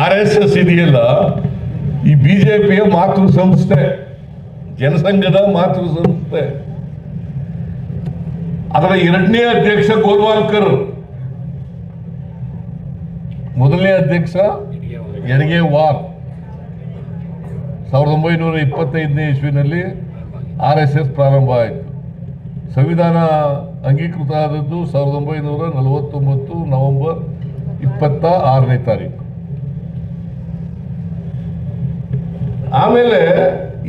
RSS ಇದೆಯಲ್ಲ, ಈ ಬಿಜೆಪಿಯ ಮಾತೃ ಸಂಸ್ಥೆ, ಜನಸಂಘದ ಮಾತೃ ಸಂಸ್ಥೆ. ಅದರ ಎರಡನೇ ಅಧ್ಯಕ್ಷ ಗೋಲ್ವಾಲ್ಕರ್, ಮೊದಲನೇ ಅಧ್ಯಕ್ಷ ಎಡಗೇವಾರ್. 1925ನೇ ಇಸ್ವಿನಲ್ಲಿ RSS ಪ್ರಾರಂಭ ಆಯಿತು. ಸಂವಿಧಾನ ಅಂಗೀಕೃತ ಆದದ್ದು 1949 ನವೆಂಬರ್ 26ನೇ ತಾರೀಕು. ಆಮೇಲೆ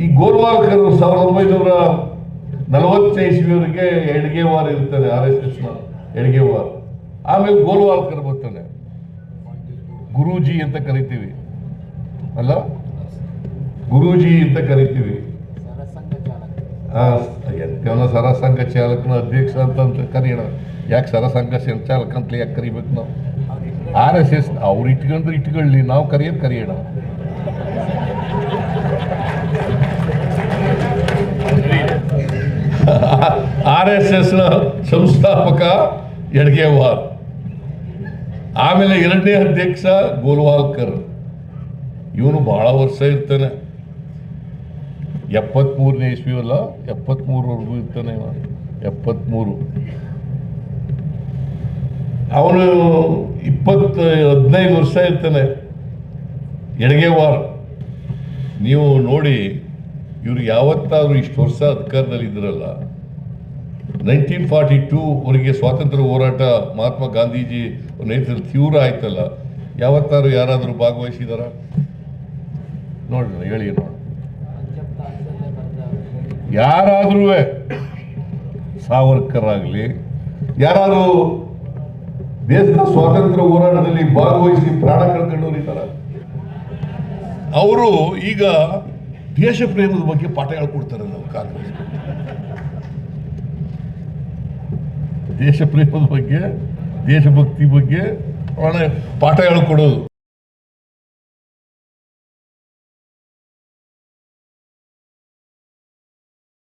ಈ ಗೋಲ್ವಾಲ್ಕರ್ 1940ನೇ ಇಸ್ವಿಯವರೆಗೆ ಎಡಗೇವಾರ್ ಇರ್ತಾನೆ, RSSನ ಎಡಗೇವಾರ್. ಆಮೇಲೆ ಗೋಲ್ವಾಲ್ಕರ್ ಬರ್ತಾನೆ, ಗುರೂಜಿ ಅಂತ ಕರಿತೀವಿ ಅಲ್ಲ, ಗುರೂಜಿ ಅಂತ ಕರಿತೀವಿ. ಎಂತವನ ಸರಸಂಘ ಚಾಲಕನ ಅಧ್ಯಕ್ಷ ಅಂತ ಕರೆಯೋಣ, ಯಾಕೆ ಸರಸಂಘ ಚಾಲಕ ಅಂತ ಯಾಕೆ ಕರಿಬೇಕು ನಾವು? RSS ಅವ್ರು ಇಟ್ಕೊಂಡ್ರೆ ಇಟ್ಕೊಳ್ಳಿ, ನಾವು ಕರೆಯೋಣ. RSSನ ಸಂಸ್ಥಾಪಕ ಎಡಗೇವಾರ್. ಆಮೇಲೆ ಎರಡನೇ ಅಧ್ಯಕ್ಷ ಗೋಲ್ವಾಲ್ಕರ್. ಇವನು ಬಹಳ ವರ್ಷ ಇರ್ತಾನೆ, 73ನೇ ಇಸ್ವಿಯಲ್ಲ, 73ವರೆಗೂ ಇರ್ತಾನೆ. 73 ಅವನು 15 ವರ್ಷ ಇರ್ತಾನೆ ಎಡಗೇವಾರ್. ನೀವು ನೋಡಿ, ಇವರು ಯಾವತ್ತಾದ್ರೂ ಇಷ್ಟು ವರ್ಷ ಅಧಿಕಾರದಲ್ಲಿ ಇದ್ರಲ್ಲ. 1942ವರೆಗೆ ಸ್ವಾತಂತ್ರ್ಯ ಹೋರಾಟ ಮಹಾತ್ಮ ಗಾಂಧೀಜಿ ನೇತೃತ್ವದಲ್ಲಿ ತೀವ್ರ ಆಯ್ತಲ್ಲ, ಯಾವತ್ತಾದ್ರೂ ಯಾರಾದರೂ ಭಾಗವಹಿಸಿದಾರ? ನೋಡ್ರಿ, ಹೇಳಿ ನೋಡಿ. ಯಾರಾದ್ರೂ ಸಾವರ್ಕರ್ ಆಗಲಿ, ಯಾರಾದ್ರೂ ದೇಶದ ಸ್ವಾತಂತ್ರ್ಯ ಹೋರಾಟದಲ್ಲಿ ಭಾಗವಹಿಸಿ ಪ್ರಾಣ ಕಳ್ಕೊಂಡವರಿದ್ದಾರ? ಅವರು ಈಗ ದೇಶ ಪ್ರೇಮದ ಬಗ್ಗೆ ಪಾಠ ಹೇಳ್ಕೊಡ್ತಾರೆ. ನಾವು ಕಾಂಗ್ರೆಸ್ ದೇಶ ಪ್ರೇಮದ ಬಗ್ಗೆ, ದೇಶಭಕ್ತಿ ಬಗ್ಗೆ ಪಾಠ ಹೇಳ್ಕೊಡೋದು.